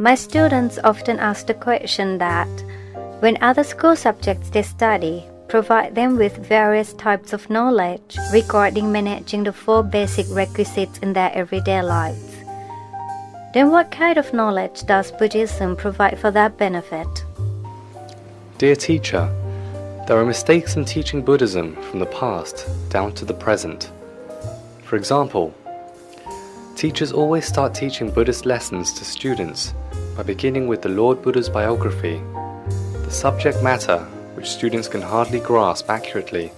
My students often ask the question that when other school subjects they study provide them with various types of knowledge regarding managing the 4 basic requisites in their everyday lives, then what kind of knowledge does Buddhism provide for that benefit? Dear teacher, there are mistakes in teaching Buddhism from the past down to the present. For example, teachers always start teaching Buddhist lessons to students by beginning with the Lord Buddha's biography, the subject matter which students can hardly grasp accurately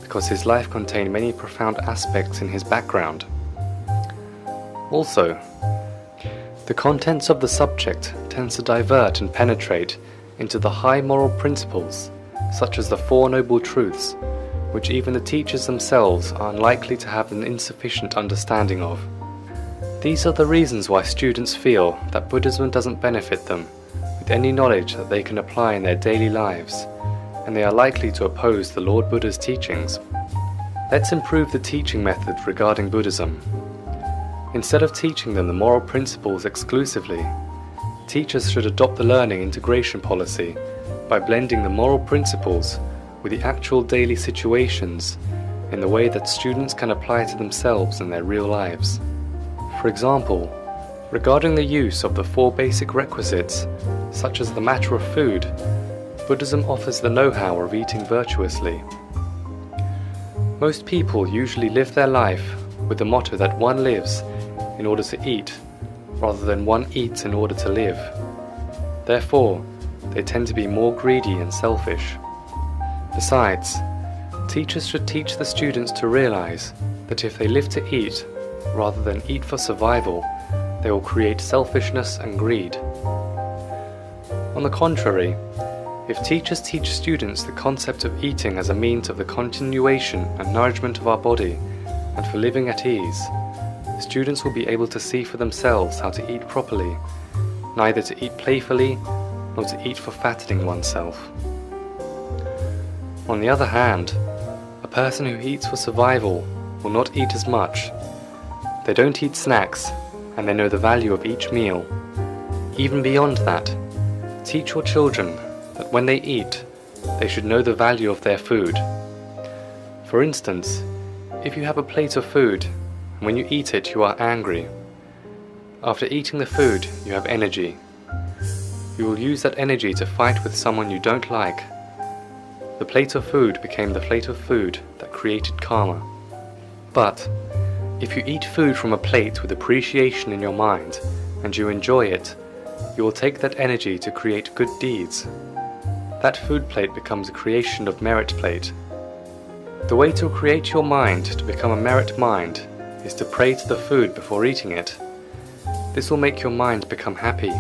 because his life contained many profound aspects in his background. Also, the contents of the subject tends to divert and penetrate into the high moral principles, such as the 4 Noble Truths, which even the teachers themselves are unlikely to have an insufficient understanding of. These are the reasons why students feel that Buddhism doesn't benefit them with any knowledge that they can apply in their daily lives, and they are likely to oppose the Lord Buddha's teachings. Let's improve the teaching method regarding Buddhism. Instead of teaching them the moral principles exclusively, teachers should adopt the learning integration policy by blending the moral principles with the actual daily situations in the way that students can apply to themselves in their real lives. For example, regarding the use of the 4 basic requisites, such as the matter of food, Buddhism offers the know-how of eating virtuously. Most people usually live their life with the motto that one lives in order to eat, rather than one eats in order to live. Therefore, they tend to be more greedy and selfish. Besides, teachers should teach the students to realize that if they live to eat, rather than eat for survival, they will create selfishness and greed. On the contrary, if teachers teach students the concept of eating as a means of the continuation and nourishment of our body, and for living at ease, students will be able to see for themselves how to eat properly, neither to eat playfully, nor to eat for fattening oneself. On the other hand, a person who eats for survival will not eat as much. They don't eat snacks, and they know the value of each meal. Even beyond that, teach your children that when they eat, they should know the value of their food. For instance, if you have a plate of food, and when you eat it you are angry, after eating the food you have energy. You will use that energy to fight with someone you don't like. The plate of food became the plate of food that created karma. But if you eat food from a plate with appreciation in your mind, and you enjoy it, you will take that energy to create good deeds. That food plate becomes a creation of merit plate. The way to create your mind to become a merit mind is to pray to the food before eating it. This will make your mind become happy.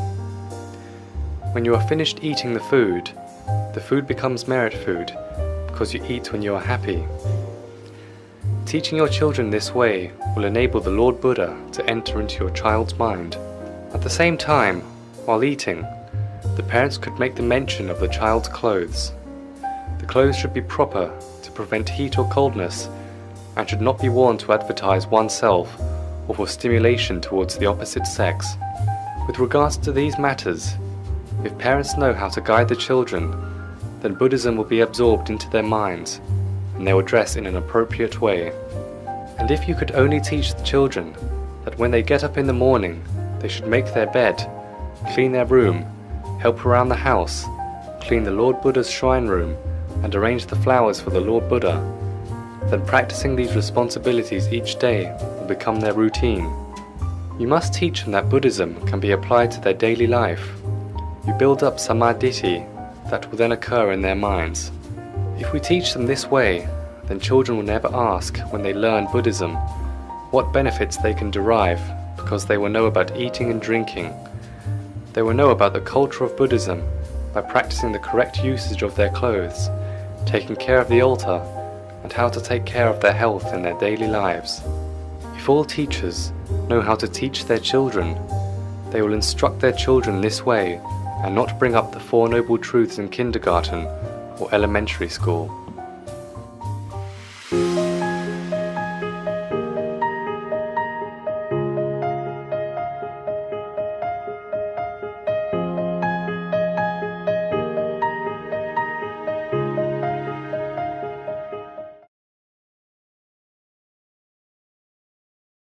When you are finished eating the food becomes merit food, because you eat when you are happy. Teaching your children this way will enable the Lord Buddha to enter into your child's mind. At the same time, while eating, the parents could make the mention of the child's clothes. The clothes should be proper to prevent heat or coldness, and should not be worn to advertise oneself or for stimulation towards the opposite sex. With regards to these matters, if parents know how to guide the children, then Buddhism will be absorbed into their minds, and they will dress in an appropriate way. And if you could only teach the children that when they get up in the morning, they should make their bed, clean their room, help around the house, clean the Lord Buddha's shrine room, and arrange the flowers for the Lord Buddha, then practicing these responsibilities each day will become their routine. You must teach them that Buddhism can be applied to their daily life. You build up samadhi that will then occur in their minds. If we teach them this way, then children will never ask, when they learn Buddhism, what benefits they can derive, because they will know about eating and drinking. They will know about the culture of Buddhism by practicing the correct usage of their clothes, taking care of the altar, and how to take care of their health in their daily lives. If all teachers know how to teach their children, they will instruct their children this way and not bring up the 4 Noble Truths in kindergarten or elementary school.